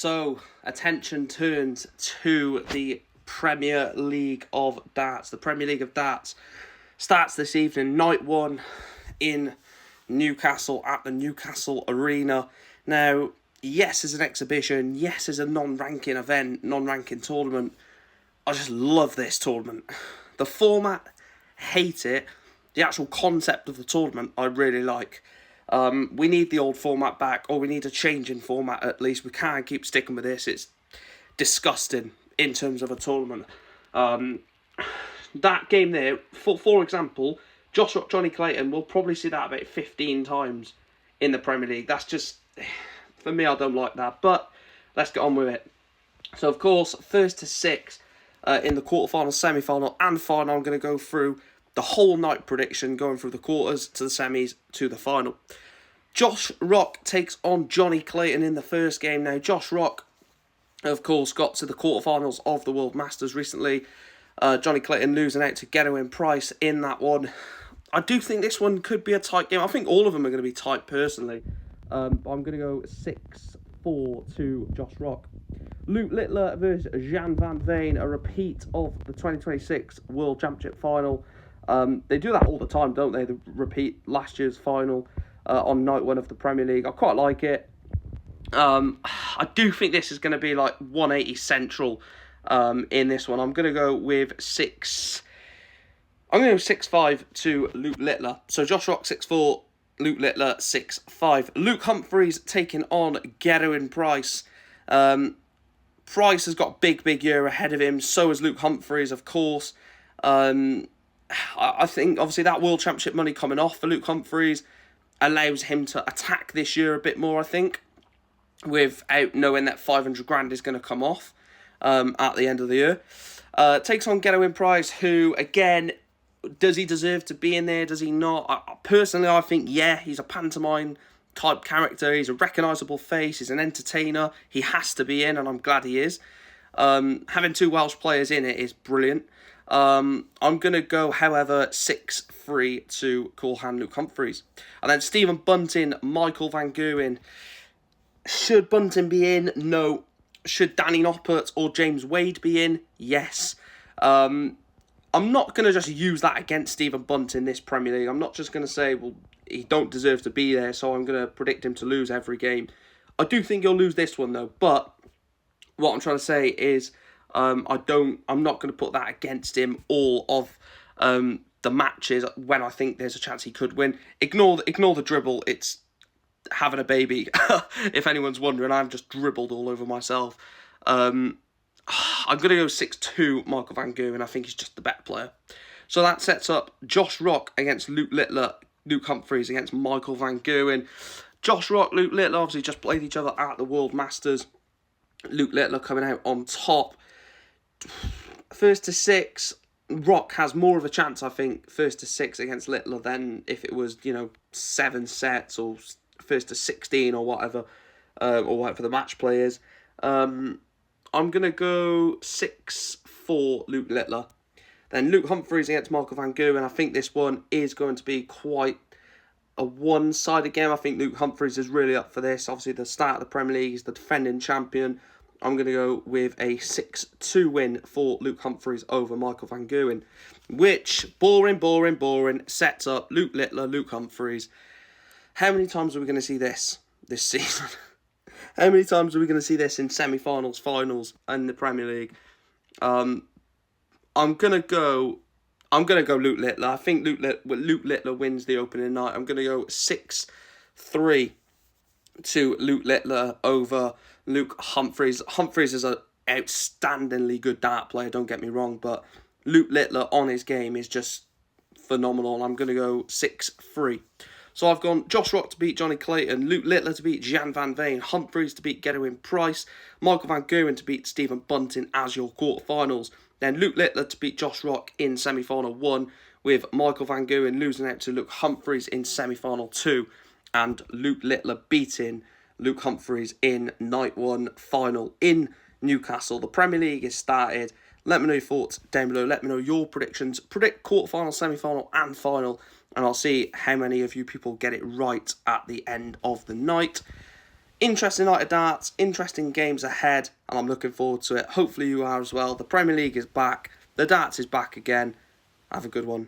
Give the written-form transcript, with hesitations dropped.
So, attention turns to the Premier League of Darts. The Premier League of Darts starts this evening, night one in Newcastle at the Newcastle Arena. Now, yes, it's an exhibition. Yes, it's a non-ranking event, non-ranking tournament. I just love this tournament. The format, hate it. The actual concept of the tournament, I really like. We need the old format back, or we need a change in format at least. We can't keep sticking with this. It's disgusting in terms of a tournament. That game there, for example, Josh Rock, Johnny Clayton, we'll probably see that about 15 times in the Premier League. That's just, for me, I don't like that. But let's get on with it. So, of course, first to six in the quarterfinal, semi-final and final, I'm going to go through the whole night prediction, going through the quarters to the semis to the final. Josh Rock takes on Johnny Clayton in the first game. Now, Josh Rock, of course, got to the quarterfinals of the World Masters recently. Johnny Clayton losing out to Gerwyn Price in that one. I do think this one could be a tight game. I think all of them are going to be tight, personally. I'm going to go 6-4 to Josh Rock. Luke Littler versus Jan van Veen, a repeat of the 2026 World Championship final. They do that all the time, don't they? They repeat last year's final on night one of the Premier League. I quite like it. I do think this is going to be like 180 central in this one. I'm going to go with 6. I'm going to go 6-5 to Luke Littler. So Josh Rock 6-4, Luke Littler 6-5. Luke Humphries taking on Gerwyn Price. Price has got a big year ahead of him. So has Luke Humphries, of course. I think, obviously, that World Championship money coming off for Luke Humphries allows him to attack this year a bit more, I think, without knowing that 500 grand is going to come off at the end of the year. Takes on Gerwyn Price, who, again, does he deserve to be in there? Does he not? Personally, I think, yeah, he's a pantomime type character. He's a recognisable face. He's an entertainer. He has to be in, and I'm glad he is. Having two Welsh players in it is brilliant. I'm going to go, however, 6-3 to Coolhan Luke Humphries. And then Stephen Bunting, Michael Van Gerwen. Should Bunting be in? No. Should Danny Noppert or James Wade be in? Yes. I'm not going to just use that against Stephen Bunting this Premier League. I'm not just going to say, well, he don't deserve to be there, so I'm going to predict him to lose every game. I do think he'll lose this one, though. But what I'm trying to say is, I'm not going to put that against him all of the matches when I think there's a chance he could win. Ignore the dribble. It's having a baby. If anyone's wondering, I've just dribbled all over myself. I'm going to go 6-2 Michael Van Gerwen. I think he's just the better player. So that sets up Josh Rock against Luke Littler, Luke Humphries against Michael Van Gerwen. Josh Rock, Luke Littler obviously just played each other at the World Masters. Luke Littler coming out on top. First to six, Rock has more of a chance, I think, first to six against Littler than if it was, 7 sets or first to 16 or whatever, or whatever the match play is. I'm going to go 6-4 Luke Littler. Then Luke Humphries against Michael Van Gerwen. I think this one is going to be quite a one-sided game. I think Luke Humphries is really up for this. Obviously, the start of the Premier League, he's the defending champion. I'm going to go with a 6-2 win for Luke Humphries over Michael Van Gerwen, which, boring, sets up Luke Littler, Luke Humphries. How many times are we going to see this season? How many times are we going to see this in semi-finals, finals, and the Premier League? I'm going to go Luke Littler. I think Luke Littler wins the opening night. I'm going to go 6-3 to Luke Littler over Luke Humphries. Humphries is an outstandingly good dart player, don't get me wrong, but Luke Littler on his game is just phenomenal. I'm going to go 6-3. So I've gone Josh Rock to beat Johnny Clayton, Luke Littler to beat Jan van Veen, Humphries to beat Gerwyn Price, Michael Van Gerwen to beat Stephen Bunting as your quarterfinals. Then Luke Littler to beat Josh Rock in semi-final 1, with Michael Van Gerwen losing out to Luke Humphries in semi-final 2, and Luke Littler beating Luke Humphries in night 1 final in Newcastle. The Premier League is started. Let me know your thoughts down below. Let me know your predictions. Predict quarterfinal, semi-final and final, and I'll see how many of you people get it right at the end of the night. interesting night of darts, interesting games ahead, and I'm looking forward to it. Hopefully you are as well. The Premier League is back. The darts is back again. Have a good one.